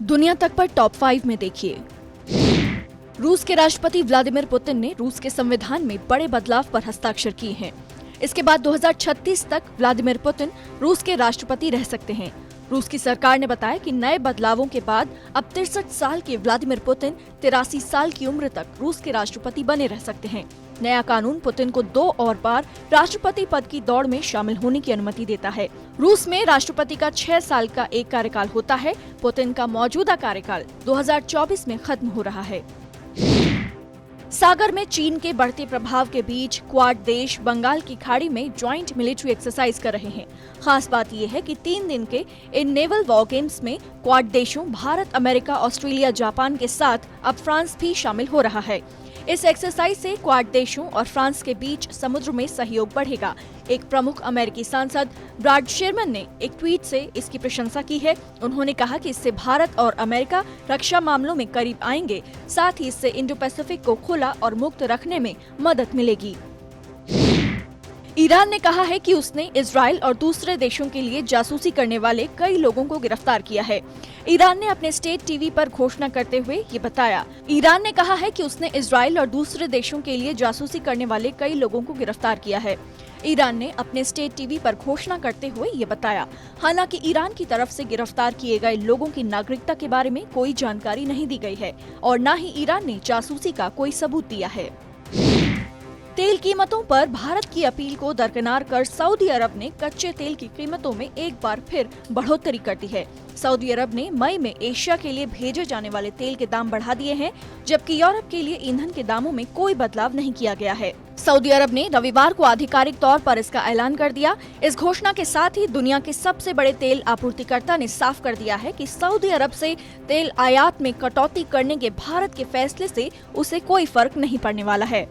दुनिया तक पर टॉप 5 में देखिए। रूस के राष्ट्रपति व्लादिमीर पुतिन ने रूस के संविधान में बड़े बदलाव पर हस्ताक्षर किए हैं। इसके बाद 2036 तक व्लादिमीर पुतिन रूस के राष्ट्रपति रह सकते हैं। रूस की सरकार ने बताया कि नए बदलावों के बाद अब 63 साल के व्लादिमीर पुतिन 83 साल की उम्र तक रूस के राष्ट्रपति बने रह सकते हैं। नया कानून पुतिन को 2 और बार राष्ट्रपति पद की दौड़ में शामिल होने की अनुमति देता है। रूस में राष्ट्रपति का 6 साल का एक कार्यकाल होता है। पुतिन का मौजूदा कार्यकाल 2024 में खत्म हो रहा है। सागर में चीन के बढ़ते प्रभाव के बीच क्वाड देश बंगाल की खाड़ी में ज्वाइंट मिलिट्री एक्सरसाइज कर रहे हैं। खास बात यह है कि 3 दिन के इन नेवल वॉर गेम्स में क्वाड देशों भारत, अमेरिका, ऑस्ट्रेलिया, जापान के साथ अब फ्रांस भी शामिल हो रहा है। इस एक्सरसाइज से क्वाड देशों और फ्रांस के बीच समुद्र में सहयोग बढ़ेगा। एक प्रमुख अमेरिकी सांसद ब्राड शेरमैन ने एक ट्वीट से इसकी प्रशंसा की है। उन्होंने कहा कि इससे भारत और अमेरिका रक्षा मामलों में करीब आएंगे, साथ ही इससे इंडो पैसिफिक को खुला और मुक्त रखने में मदद मिलेगी। ईरान ने कहा है कि उसने इजराइल और दूसरे देशों के लिए जासूसी करने वाले कई लोगों को गिरफ्तार किया है। ईरान ने अपने स्टेट टीवी पर घोषणा करते हुए ये बताया। ईरान ने कहा है कि उसने इजराइल और दूसरे देशों के लिए जासूसी करने वाले कई लोगों को गिरफ्तार किया है। ईरान ने अपने स्टेट टीवी पर घोषणा करते हुए ये बताया। हालांकि ईरान की तरफ से गिरफ्तार किए गए लोगों की नागरिकता के बारे में कोई जानकारी नहीं दी गई है और न ही ईरान ने जासूसी का कोई सबूत दिया है। तेल कीमतों पर भारत की अपील को दरकिनार कर सऊदी अरब ने कच्चे तेल की कीमतों में एक बार फिर बढ़ोतरी कर दी है। सऊदी अरब ने मई में एशिया के लिए भेजे जाने वाले तेल के दाम बढ़ा दिए हैं, जबकि यूरोप के लिए ईंधन के दामों में कोई बदलाव नहीं किया गया है। सऊदी अरब ने रविवार को आधिकारिक तौर पर इसका ऐलान कर दिया। इस घोषणा के साथ ही दुनिया के सबसे बड़े तेल आपूर्तिकर्ता ने साफ कर दिया है कि सऊदी अरब से तेल आयात में कटौती करने के भारत के फैसले से उसे कोई फर्क नहीं पड़ने वाला है।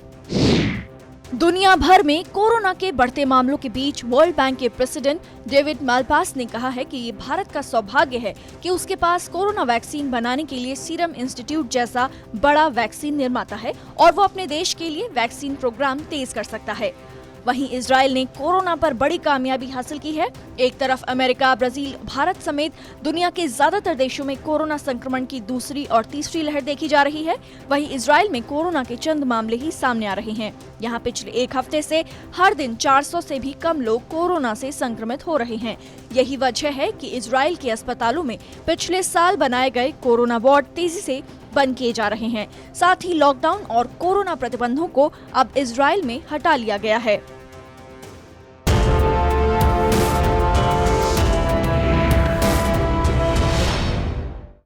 दुनिया भर में कोरोना के बढ़ते मामलों के बीच वर्ल्ड बैंक के प्रेसिडेंट डेविड मालपास ने कहा है कि ये भारत का सौभाग्य है कि उसके पास कोरोना वैक्सीन बनाने के लिए सीरम इंस्टीट्यूट जैसा बड़ा वैक्सीन निर्माता है और वो अपने देश के लिए वैक्सीन प्रोग्राम तेज कर सकता है। वहीं इजराइल ने कोरोना पर बड़ी कामयाबी हासिल की है। एक तरफ अमेरिका, ब्राजील, भारत समेत दुनिया के ज्यादातर देशों में कोरोना संक्रमण की दूसरी और तीसरी लहर देखी जा रही है। वहीं इजराइल में कोरोना के चंद मामले ही सामने आ रहे हैं। यहाँ पिछले एक हफ्ते से हर दिन 400 से भी कम लोग कोरोना से संक्रमित हो रहे हैं। यही वजह है कि इजराइल के अस्पतालों में पिछले साल बनाए गए कोरोना वार्ड तेजी से बंद किए जा रहे हैं। साथ ही लॉकडाउन और कोरोना प्रतिबंधों को अब इजराइल में हटा लिया गया है।